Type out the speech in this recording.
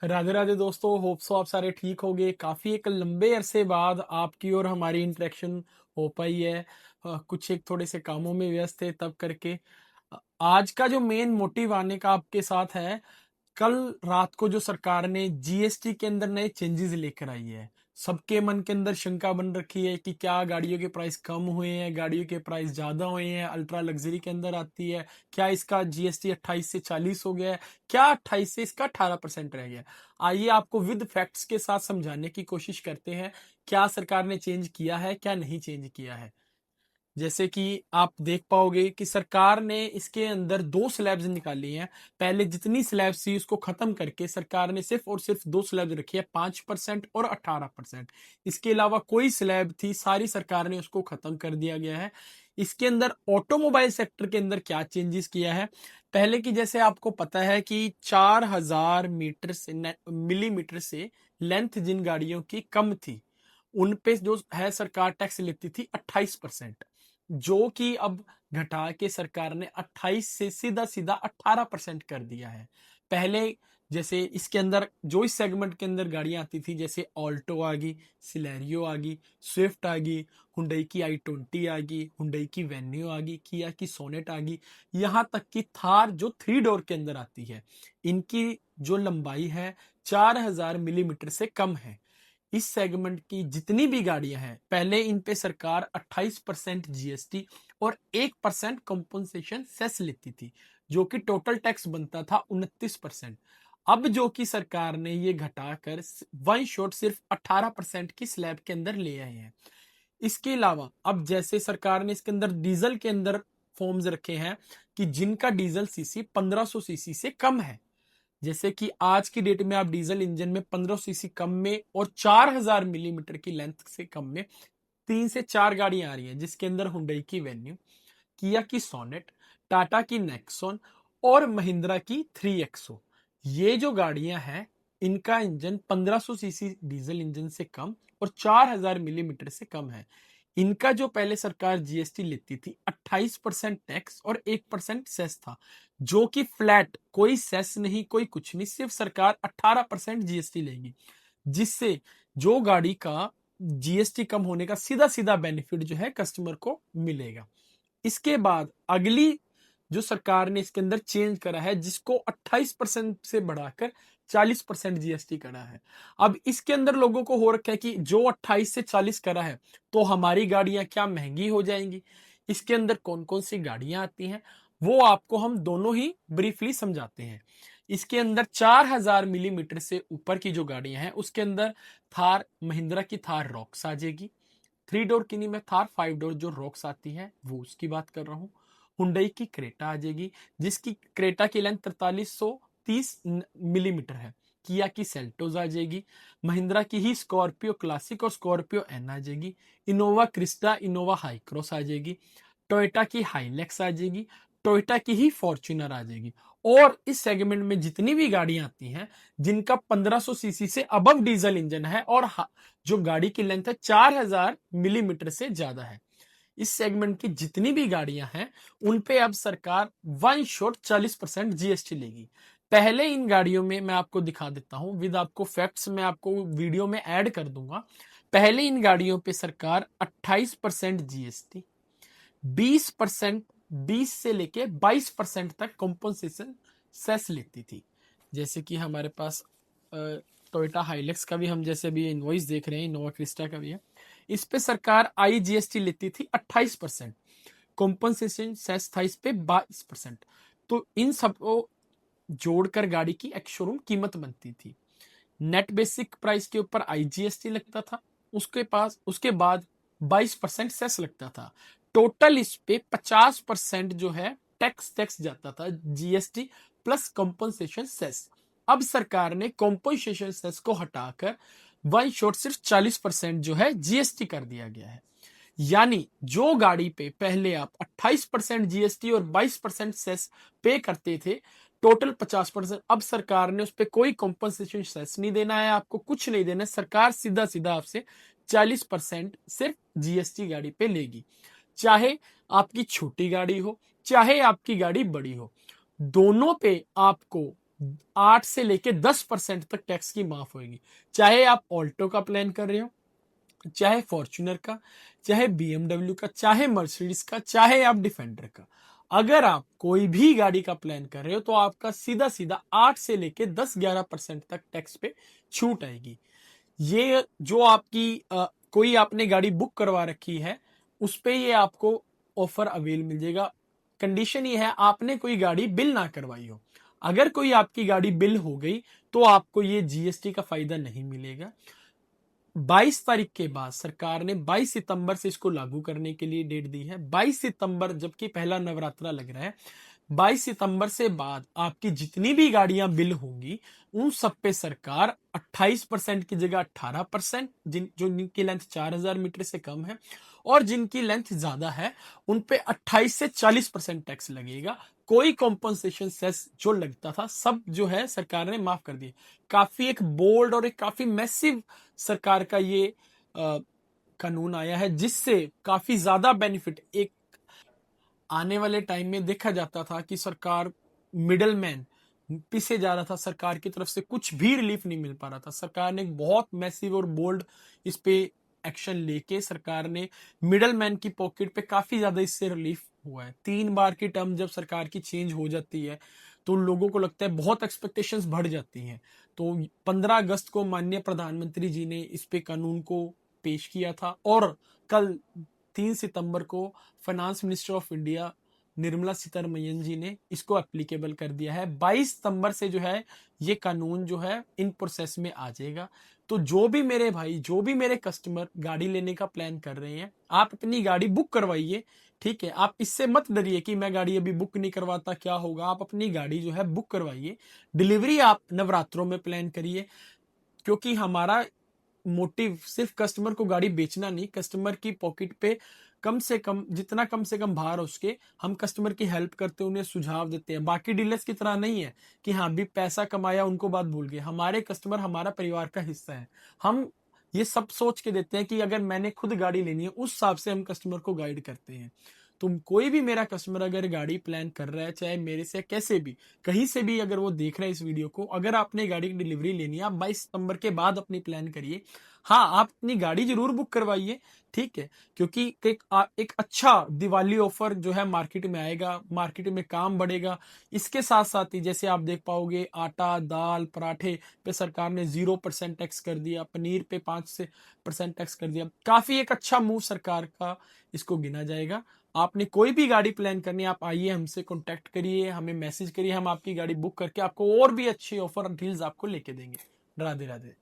राधे राधे दोस्तों, hope so आप सारे ठीक होगे। काफी एक लंबे अरसे बाद आपकी और हमारी इंटरेक्शन हो पाई है। कुछ एक थोड़े से कामों में व्यस्त थे तब करके आज का जो मेन मोटिव आने का आपके साथ है। कल रात को जो सरकार ने जीएसटी के अंदर नए चेंजेस लेकर आई है, सबके मन के अंदर शंका बन रखी है कि क्या गाड़ियों के प्राइस कम हुए हैं, गाड़ियों के प्राइस ज्यादा हुए हैं, अल्ट्रा लग्जरी के अंदर आती है। क्या इसका जीएसटी 28 से 40 हो गया है, क्या 28 से इसका 18% रह गया है। आइए आपको विद फैक्ट्स के साथ समझाने की कोशिश करते हैं, क्या सरकार ने चेंज किया है, क्या नहीं चेंज किया है। जैसे कि आप देख पाओगे कि सरकार ने इसके अंदर दो स्लैब्स निकाली हैं। पहले जितनी स्लैब्स थी उसको खत्म करके सरकार ने सिर्फ और सिर्फ दो स्लैब रखी है, 5% और 18%। इसके अलावा कोई स्लैब थी सारी सरकार ने उसको खत्म कर दिया गया है। इसके अंदर ऑटोमोबाइल सेक्टर के अंदर क्या चेंजेस किया है। पहले की जैसे आपको पता है कि 4000 मीटर से मिलीमीटर से लेंथ जिन गाड़ियों की कम थी उन पे जो है सरकार टैक्स लेती थी 28%, जो कि अब घटा के सरकार ने 28 से सीधा सीधा 18% कर दिया है। पहले जैसे इसके अंदर जो इस सेगमेंट के अंदर गाड़ियां आती थी, जैसे ऑल्टो आ गई, सिलेरियो आ गई, स्विफ्ट आ गई, हुंडई की i20 आ गई, हुंडई की वेन्यू आ गई, किया की सोनेट आ गई, यहां तक कि थार जो 3 डोर के अंदर आती है, इनकी जो लंबाई है 4000 मिलीमीटर से कम है। इस सेगमेंट की जितनी भी गाड़ियां हैं, पहले इन पे सरकार 28% जीएसटी और 1% कंपनसेशन सेस लेती थी, जो कि टोटल टैक्स बनता था 29%। अब जो कि सरकार ने ये घटाकर वन शॉट सिर्फ 18% की स्लैब के अंदर ले आए हैं। इसके अलावा अब जैसे सरकार ने इसके अंदर डीजल के अंदर फॉर्म्स रखे हैं कि जिनका डीजल सीसी 1500 सीसी से कम है। जैसे कि आज की डेट में आप डीजल इंजन में 1500 सीसी कम में और 4000 मिलीमीटर की लेंथ से कम में 3 से 4 गाड़ियां आ रही हैं, जिसके अंदर हुंडई की वेन्यू, किया की सोनेट, टाटा की नेक्सॉन और महिंद्रा की 3XO। ये जो गाड़ियां हैं इनका इंजन 1500 सीसी डीजल इंजन से कम और 4000 मिलीमीटर से कम है। इनका जो पहले सरकार जीएसटी लेती थी 28% टैक्स और 1% सेस था, जो कि फ्लैट, कोई सेस नहीं कोई कुछ नहीं, सिर्फ सरकार 18% जीएसटी लेगी, जिससे जो गाड़ी का जीएसटी कम होने का सीधा सीधा बेनिफिट जो है कस्टमर को मिलेगा। इसके बाद अगली जो सरकार ने इसके अंदर चेंज करा है, जिसको 28% से बढ़ाकर 40% जीएसटी करा है। अब इसके अंदर लोगों को हो रखा है कि जो 28 से 40 करा है तो हमारी गाड़ियां क्या महंगी हो जाएंगी। इसके अंदर कौन कौन सी गाड़ियां आती हैं वो आपको हम दोनों ही ब्रीफली समझाते हैं। इसके अंदर 4000 मिलीमीटर से ऊपर की जो गाड़ियां हैं उसके अंदर थार, महिंद्रा की थार रॉक्स आ जाएगी। 3 डोर की नहीं, मैं थार 5 डोर जो रॉक्स आती है वो उसकी बात कर रहा हूँ। हुंडई की क्रेटा आ जाएगी, जिसकी क्रेटा की लेंथ 4330 मिलीमीटर है। किया की सेल्टोस आ जाएगी। महिंद्रा की ही स्कॉर्पियो क्लासिक और स्कॉर्पियो एन आ जाएगी। Innova Crysta, Innova Hycross आ जाएगी। टोयोटा की हाईलेक्स आ जाएगी। टोयोटा की ही फॉर्च्यूनर आ जाएगी। और इस सेगमेंट में जितनी भी गाड़ियां आती हैं जिनका 1500 सीसी से अबव डीजल इंजन है और जो गाड़ी की लेंथ है 4000 मिलीमीटर से ज्यादा है, इस सेगमेंट की जितनी भी गाड़ियां हैं उन पे अब सरकार वन शॉट 40% जीएसटी लेगी। पहले इन गाड़ियों में मैं आपको दिखा देता हूं, विद आपको फैक्ट्स मैं आपको वीडियो में ऐड कर दूंगा। पहले इन गाड़ियों पे सरकार 28% जीएसटी, 20%, 20 से लेके 22% तक कॉम्पनसेशन सेस लेती थी। जैसे कि हमारे पास टोयोटा हाइलेक्स का भी हम जैसे अभी इनवॉइस देख रहे हैं, इनोवा क्रिस्टा का भी है। इस पे सरकार आईजीएसटी लेती थी 28%, कॉम्पनसेशन सेस था इस पे 22%। तो इन सबको जोड़कर गाड़ी की एक शोरूम कीमत बनती थी। नेट बेसिक प्राइस के ऊपर आईजीएसटी लगता था, उसके बाद 22% सेस लगता था। टोटल इस पे 50% जो है टैक्स टैक्स जाता था, जीएसटी प्लस कॉम्पनसेशन सेस। अब सरकार ने कॉम्पनसेशन सेस को हटाकर वन शॉट सिर्फ 40% जो है जीएसटी कर दिया गया है। यानी जो गाड़ी पे पहले आप 28% जीएसटी और 22% सेस पे करते थे, टोटल 50%, अब सरकार ने उस पर कोई कॉम्पनसेशन सेस नहीं देना है, आपको कुछ नहीं देना है। सरकार सीधा सीधा आपसे 40% सिर्फ जीएसटी गाड़ी पे लेगी, चाहे आपकी छोटी गाड़ी हो चाहे आपकी गाड़ी बड़ी हो, दोनों पे आपको 8 से लेके 10% तक टैक्स की माफ होगी। चाहे आप ऑल्टो का प्लान कर रहे हो, चाहे फॉर्च्यूनर का, चाहे बीएमडब्ल्यू का, चाहे मर्सिडीज का, चाहे आप डिफेंडर का। अगर आप कोई भी गाड़ी का प्लान कर रहे हो तो आपका सीधा सीधा 8 से लेके 10-11% तक टैक्स पे छूट आएगी। ये जो आपकी कोई आपने गाड़ी बुक करवा रखी है उस पे ये आपको ऑफर अवेल मिल जाएगा। कंडीशन ये है आपने कोई गाड़ी बिल ना करवाई हो। अगर कोई आपकी गाड़ी बिल हो गई तो आपको ये जीएसटी का फायदा नहीं मिलेगा। 22 तारीख के बाद सरकार ने 22 सितंबर से इसको लागू करने के लिए डेट दी है। 22 सितंबर जबकि पहला नवरात्रा लग रहा है। 22 सितंबर से बाद आपकी जितनी भी गाड़ियां बिल होंगी उन सब पे सरकार 28% की जगह 18%, जिनकी लेंथ 4000 मीटर से कम है और जिनकी लेंथ ज्यादा है उन पे 28 से 40% टैक्स लगेगा। कोई कॉम्पनसेशन सेस जो लगता था सब जो है सरकार ने माफ कर दिया। काफी एक बोल्ड और एक काफी मैसिव सरकार का ये कानून आया है जिससे काफी ज्यादा बेनिफिट एक आने वाले टाइम में देखा जाता था कि सरकार मिडल मैन पीछे जा रहा था, सरकार की तरफ से कुछ भी रिलीफ नहीं मिल पा रहा था। सरकार ने एक बहुत मैसिव और बोल्ड इस पे एक्शन लेके सरकार ने मिडल मैन की पॉकेट पे काफी ज्यादा इससे रिलीफ हुआ है। 3 बार की टर्म जब सरकार की चेंज हो जाती है तो लोगों को लगता है बहुत एक्सपेक्टेशंस बढ़ जाती हैं। तो 15 अगस्त को माननीय प्रधानमंत्री जी ने इस पे कानून को पेश किया था और कल 3 सितंबर को finance minister of India Nirmala Sitharaman ji ने इसको एप्लीकेबल कर दिया है। 22 सितंबर से जो है ये कानून जो है इन प्रोसेस में आ जाएगा। तो जो भी मेरे भाई, जो भी मेरे कस्टमर गाड़ी लेने का प्लान कर रहे हैं, आप अपनी गाड़ी बुक करवाइए। ठीक है, आप इससे मत डरिए कि मैं गाड़ी अभी बुक नहीं करवाता क्या होगा। आप अपनी गाड़ी जो है बुक करवाइए। डिलीवरी आप नवरात्रों में प्लान करिए, क्योंकि हमारा मोटिव सिर्फ कस्टमर को गाड़ी बेचना नहीं, कस्टमर की पॉकेट पे कम से कम जितना कम से कम भार उसके, हम कस्टमर की हेल्प करते हैं, उन्हें सुझाव देते हैं। बाकी डीलर्स की तरह नहीं है कि हाँ भी पैसा कमाया उनको बात भूल गए। हमारे कस्टमर हमारा परिवार का हिस्सा है। हम ये सब सोच के देते हैं कि अगर मैंने खुद गाड़ी लेनी है उस हिसाब से हम कस्टमर को गाइड करते हैं। तुम कोई भी मेरा कस्टमर अगर गाड़ी प्लान कर रहा है, चाहे मेरे से कैसे भी कहीं से भी अगर वो देख रहा है इस वीडियो को, अगर आपने गाड़ी की डिलीवरी लेनी है आप 22 सितंबर के बाद अपनी प्लान करिए। हाँ, आप अपनी गाड़ी जरूर बुक करवाइए। ठीक है, क्योंकि एक अच्छा दिवाली ऑफर जो है मार्केट में आएगा, मार्केट में काम बढ़ेगा। इसके साथ साथ ही जैसे आप देख पाओगे आटा, दाल, पराठे पे सरकार ने 0% टैक्स कर दिया, पनीर पे 5% टैक्स कर दिया। काफी एक अच्छा मूव सरकार का इसको गिना जाएगा। आपने कोई भी गाड़ी प्लान करनी है आप आइए, हमसे कांटेक्ट करिए, हमें मैसेज करिए, हम आपकी गाड़ी बुक करके आपको और भी अच्छी ऑफर और डील्स आपको लेके देंगे। राधे राधे।